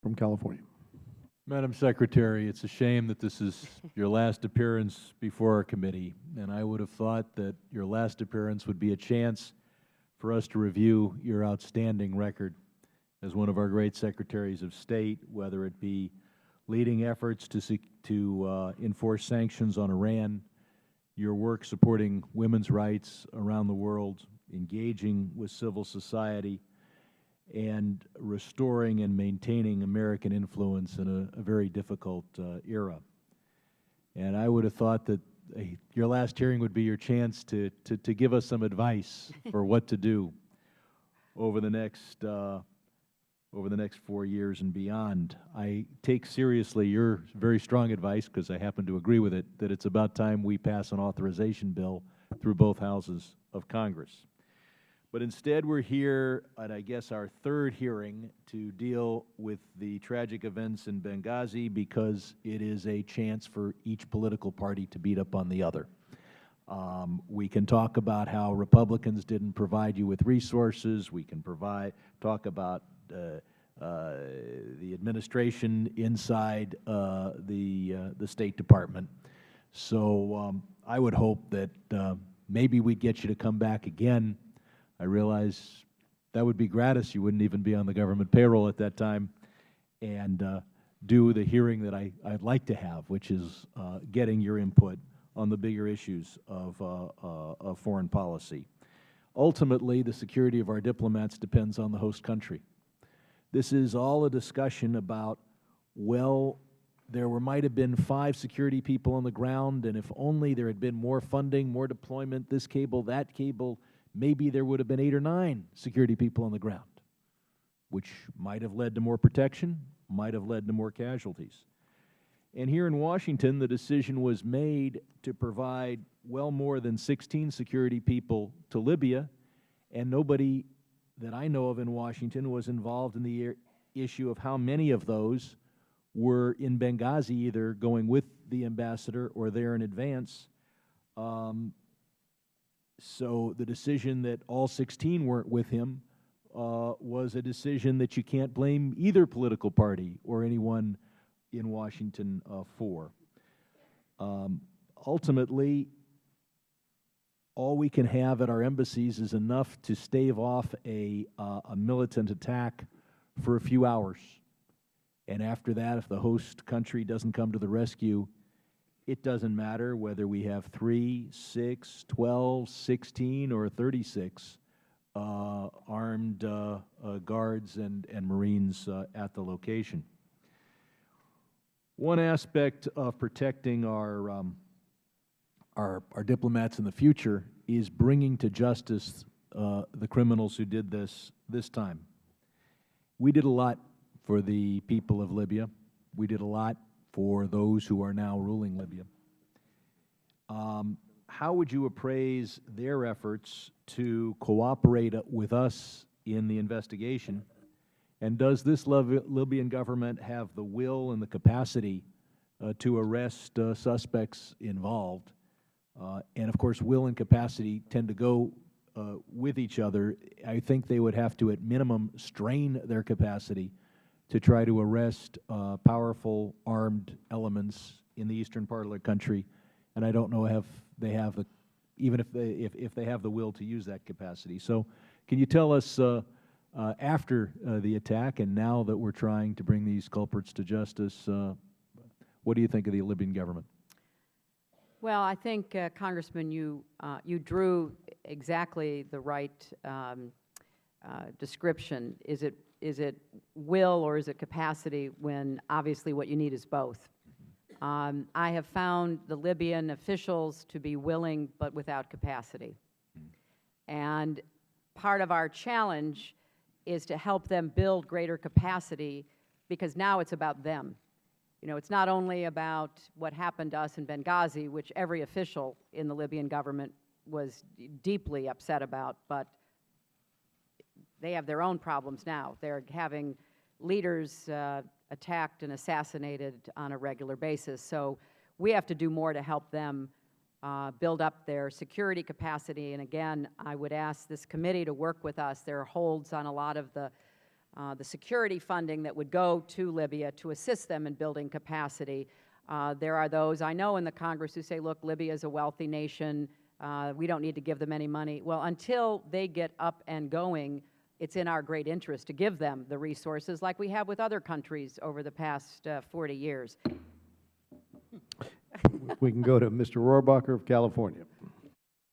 from California. Madam Secretary, it's a shame that this is your last appearance before our committee, and I would have thought that your last appearance would be a chance for us to review your outstanding record as one of our great Secretaries of State, whether it be leading efforts to enforce sanctions on Iran, your work supporting women's rights around the world, engaging with civil society, and restoring and maintaining American influence in a very difficult era. And I would have thought that your last hearing would be your chance to give us some advice for what to do over the next 4 years and beyond. I take seriously your very strong advice, because I happen to agree with it, that it's about time we pass an authorization bill through both houses of Congress. But instead we're here at, I guess, our third hearing to deal with the tragic events in Benghazi, because it is a chance for each political party to beat up on the other. We can talk about how Republicans didn't provide you with resources. We can talk about the administration inside the State Department. So I would hope that maybe we'd get you to come back again. I realize that would be gratis. You wouldn't even be on the government payroll at that time, and do the hearing that I'd like to have, which is getting your input on the bigger issues of foreign policy. Ultimately, the security of our diplomats depends on the host country. This is all a discussion about, well, there might have been 5 security people on the ground, and if only there had been more funding, more deployment, this cable, that cable, maybe there would have been 8 or 9 security people on the ground, which might have led to more protection, might have led to more casualties. And here in Washington, the decision was made to provide well more than 16 security people to Libya, and nobody that I know of in Washington was involved in the issue of how many of those were in Benghazi, either going with the ambassador or there in advance. So the decision that all 16 weren't with him was a decision that you can't blame either political party or anyone in Washington for. Ultimately, all we can have at our embassies is enough to stave off a militant attack for a few hours. And after that, if the host country doesn't come to the rescue, it doesn't matter whether we have 3, 6, 12, 16, or 36 armed guards and Marines at the location. One aspect of protecting our diplomats in the future is bringing to justice the criminals who did this time. We did a lot for the people of Libya. We did a lot for those who are now ruling Libya. How would you appraise their efforts to cooperate with us in the investigation? And does this Libyan government have the will and the capacity to arrest suspects involved? And of course, will and capacity tend to go with each other. I think they would have to, at minimum, strain their capacity to try to arrest powerful armed elements in the eastern part of the country. And I don't know if they have the, even if they have the will to use that capacity. So, can you tell us after the attack, and now that we're trying to bring these culprits to justice, what do you think of the Libyan government? Well, I think, Congressman, you drew exactly the right description. Is it will or is it capacity, when obviously what you need is both? I have found the Libyan officials to be willing but without capacity. And part of our challenge is to help them build greater capacity, because now it's about them. You know, it's not only about what happened to us in Benghazi, which every official in the Libyan government was deeply upset about, but they have their own problems now. They're having leaders attacked and assassinated on a regular basis. So we have to do more to help them build up their security capacity. And again, I would ask this committee to work with us. There are holds on a lot of the the security funding that would go to Libya to assist them in building capacity. There are those I know in the Congress who say, look, Libya is a wealthy nation. We don't need to give them any money. Well, until they get up and going, it's in our great interest to give them the resources like we have with other countries over the past 40 years. We can go to Mr. Rohrabacher of California.